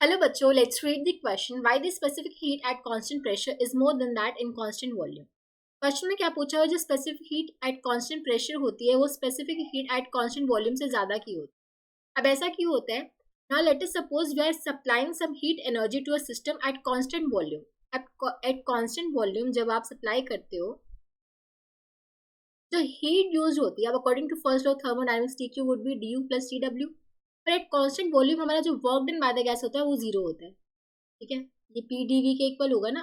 Hello बच्चों, let's read the question. Why the specific heat at constant pressure is more than that in constant volume? Question में क्या पूछा है, जो specific heat at constant pressure होती है वो specific heat at constant volume से ज्यादा की होती है। अब ऐसा क्यों होता है? Now let us suppose we are supplying some heat energy to a system at constant volume. At constant volume जब आप सप्लाई करते हो जो हीट यूज होती है, अब according to first law thermodynamics T Q would be D U plus T W. पर at constant volume हमारा जो work done by the gas होता है वो जीरो होता है। ठीक है, ये पी डी वी के इक्वल होगा ना,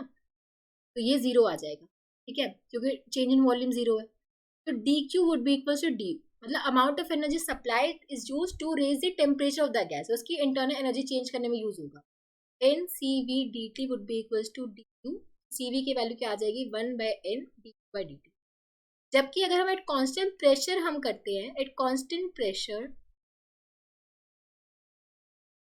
तो ये जीरो आ जाएगा। ठीक है, क्योंकि चेंज इन वॉल्यूम जीरो है। तो d q would be equal to d, मतलब amount of energy supplied is use to raise the temperature of the gas, उसकी इंटरनल एनर्जी चेंज करने में यूज होगा। N C V d T would be equal to d U, C V की value क्या आ जाएगी, 1/n D by D T. जबकि अगर हम एट कांस्टेंट प्रेशर हम करते हैं, eight constant pressure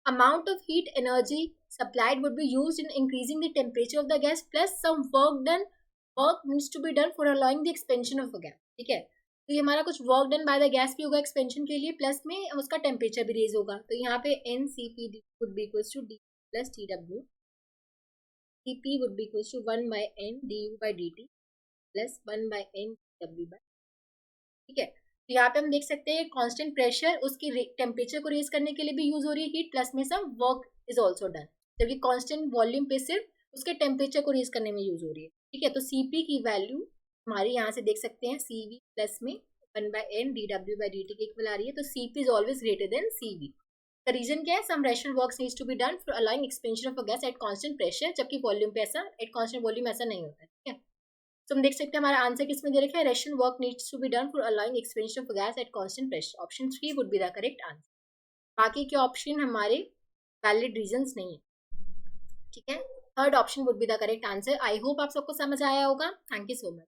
amount of heat energy supplied would be used in increasing the temperature of the gas plus some work needs to be done for allowing the expansion of a gas। ठीक है, तो ये हमारा कुछ work done by the gas भी होगा expansion के लिए, प्लस में उसका टेम्परेचर भी रेज होगा। तो यहाँ पे N C P D would be equals to D plus T W, T P would be equals to 1/n D U by D T plus 1/n W by. ठीक है, तो यहाँ पे हम देख सकते हैं कांस्टेंट प्रेशर उसकी टेम्परेचर को रेज करने के लिए भी यूज हो रही है हीट, प्लस में some work is also done, जबकि कांस्टेंट वॉल्यूम पे सिर्फ उसके टेम्परेचर को रेज करने में यूज हो रही है। ठीक है, तो सीपी की वैल्यू हमारी यहाँ से देख सकते हैं सीवी प्लस में 1/n d W by D T के इक्वल आ रही है। तो CP is always greater than CV. The reason क्या है, some rational work needs to be done for allowing expansion of a gas at constant pressure, जबकि volume पे ऐसा एट कांस्टेंट वॉल्यूम ऐसा नहीं होता है। ठीक है, तो हम देख सकते हैं हमारा आंसर किसमें दे रखा है, रेशन work needs to be done for allowing expansion of gas at constant pressure. Option 3 would be the correct answer. बाकी के ऑप्शन हमारे वैलिड रीजंस नहीं है। ठीक है, third option would be the correct answer. I hope आप सबको समझ आया होगा। Thank you so much.